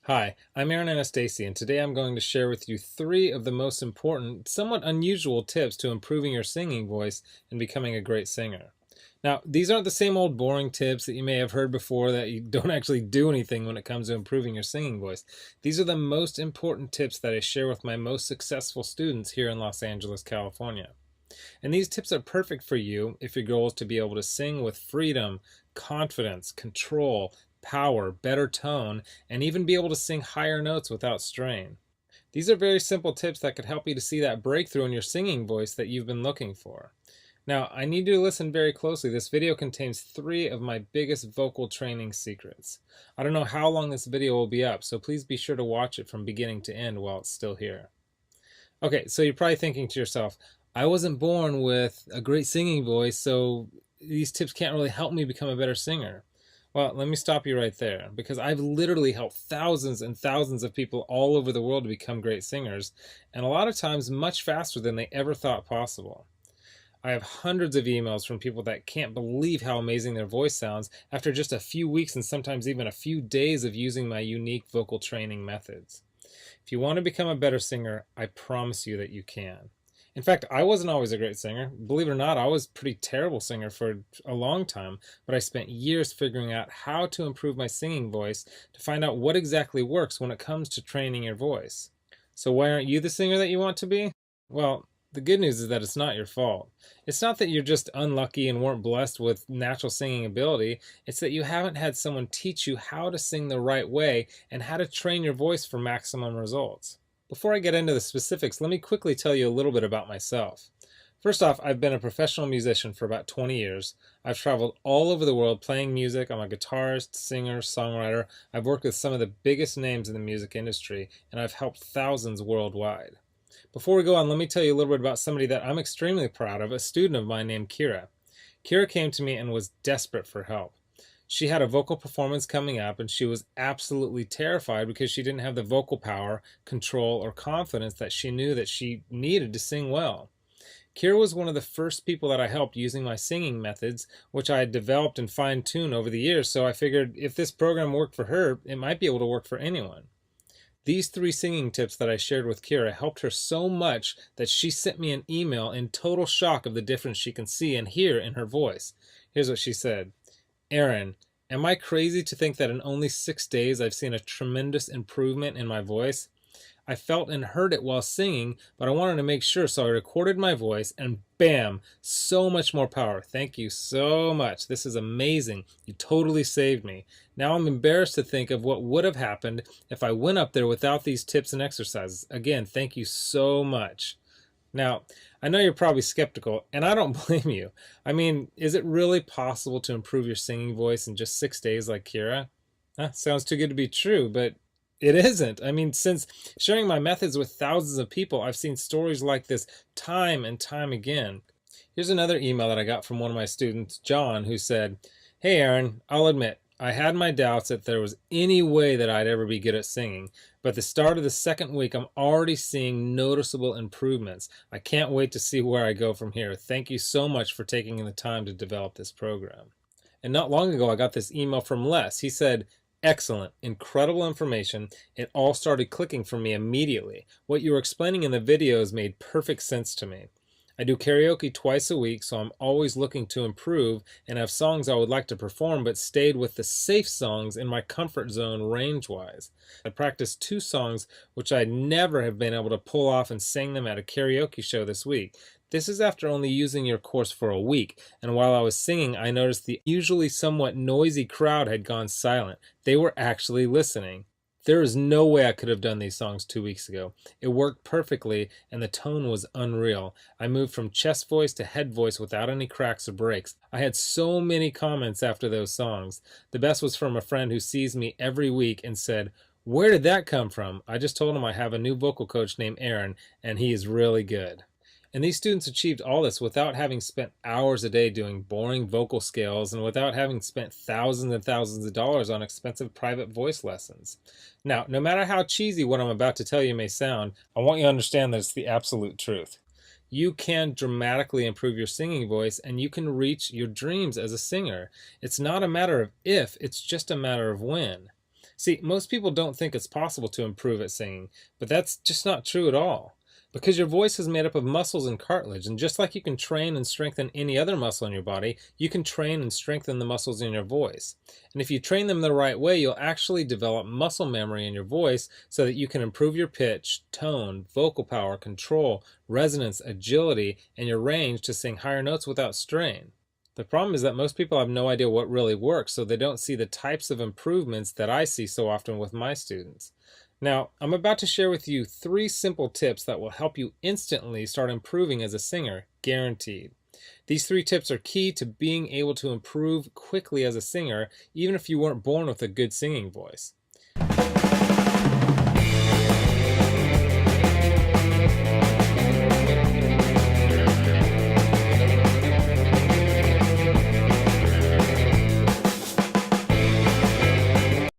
Hi, I'm Aaron Anastasi, and today I'm going to share with you three of the most important, somewhat unusual tips to improving your singing voice and becoming a great singer. Now, these aren't the same old boring tips that you may have heard before that you don't actually do anything when it comes to improving your singing voice. These are the most important tips that I share with my most successful students here in Los Angeles, California. And these tips are perfect for you if your goal is to be able to sing with freedom, confidence, control, power, better tone, and even be able to sing higher notes without strain. These are very simple tips that could help you to see that breakthrough in your singing voice that you've been looking for. Now, I need you to listen very closely. This video contains three of my biggest vocal training secrets. I don't know how long this video will be up, so please be sure to watch it from beginning to end while it's still here. Okay, so you're probably thinking to yourself, I wasn't born with a great singing voice, so these tips can't really help me become a better singer. Well, let me stop you right there, because I've literally helped thousands and thousands of people all over the world to become great singers, and a lot of times much faster than they ever thought possible. I have hundreds of emails from people that can't believe how amazing their voice sounds after just a few weeks and sometimes even a few days of using my unique vocal training methods. If you want to become a better singer, I promise you that you can. In fact, I wasn't always a great singer. Believe it or not, I was a pretty terrible singer for a long time, but I spent years figuring out how to improve my singing voice to find out what exactly works when it comes to training your voice. So why aren't you the singer that you want to be? Well, the good news is that it's not your fault. It's not that you're just unlucky and weren't blessed with natural singing ability. It's that you haven't had someone teach you how to sing the right way and how to train your voice for maximum results. Before I get into the specifics, let me quickly tell you a little bit about myself. First off, I've been a professional musician for about 20 years. I've traveled all over the world playing music. I'm a guitarist, singer, songwriter. I've worked with some of the biggest names in the music industry, and I've helped thousands worldwide. Before we go on, let me tell you a little bit about somebody that I'm extremely proud of, a student of mine named Kira. Kira came to me and was desperate for help. She had a vocal performance coming up and she was absolutely terrified because she didn't have the vocal power, control, or confidence that she knew that she needed to sing well. Kira was one of the first people that I helped using my singing methods, which I had developed and fine-tuned over the years, so I figured if this program worked for her, it might be able to work for anyone. These three singing tips that I shared with Kira helped her so much that she sent me an email in total shock of the difference she can see and hear in her voice. Here's what she said. Aaron, am I crazy to think that in only 6 days I've seen a tremendous improvement in my voice? I felt and heard it while singing, but I wanted to make sure, so I recorded my voice and bam, so much more power. Thank you so much. This is amazing. You totally saved me. Now I'm embarrassed to think of what would have happened if I went up there without these tips and exercises. Again, thank you so much. Now, I know you're probably skeptical, and I don't blame you. I mean, is it really possible to improve your singing voice in just 6 days like Kira? Sounds too good to be true, but it isn't. I mean, since sharing my methods with thousands of people, I've seen stories like this time and time again. Here's another email that I got from one of my students, John, who said, Hey Aaron, I'll admit, I had my doubts that there was any way that I'd ever be good at singing, but at the start of the second week, I'm already seeing noticeable improvements. I can't wait to see where I go from here. Thank you so much for taking the time to develop this program. And not long ago, I got this email from Les. He said, Excellent, incredible information. It all started clicking for me immediately. What you were explaining in the videos made perfect sense to me. I do karaoke twice a week, so I'm always looking to improve and have songs I would like to perform, but stayed with the safe songs in my comfort zone range-wise. I practiced 2 songs which I'd never have been able to pull off and sang them at a karaoke show this week. This is after only using your course for a week, and while I was singing, I noticed the usually somewhat noisy crowd had gone silent. They were actually listening. There is no way I could have done these songs 2 weeks ago. It worked perfectly, and the tone was unreal. I moved from chest voice to head voice without any cracks or breaks. I had so many comments after those songs. The best was from a friend who sees me every week and said, Where did that come from? I just told him I have a new vocal coach named Aaron, and he is really good. And these students achieved all this without having spent hours a day doing boring vocal scales and without having spent thousands and thousands of dollars on expensive private voice lessons. Now, no matter how cheesy what I'm about to tell you may sound, I want you to understand that it's the absolute truth. You can dramatically improve your singing voice and you can reach your dreams as a singer. It's not a matter of if, it's just a matter of when. See, most people don't think it's possible to improve at singing, but that's just not true at all. Because your voice is made up of muscles and cartilage, and just like you can train and strengthen any other muscle in your body, you can train and strengthen the muscles in your voice. And if you train them the right way, you'll actually develop muscle memory in your voice so that you can improve your pitch, tone, vocal power, control, resonance, agility, and your range to sing higher notes without strain. The problem is that most people have no idea what really works, so they don't see the types of improvements that I see so often with my students. Now, I'm about to share with you 3 simple tips that will help you instantly start improving as a singer, guaranteed. These 3 tips are key to being able to improve quickly as a singer, even if you weren't born with a good singing voice.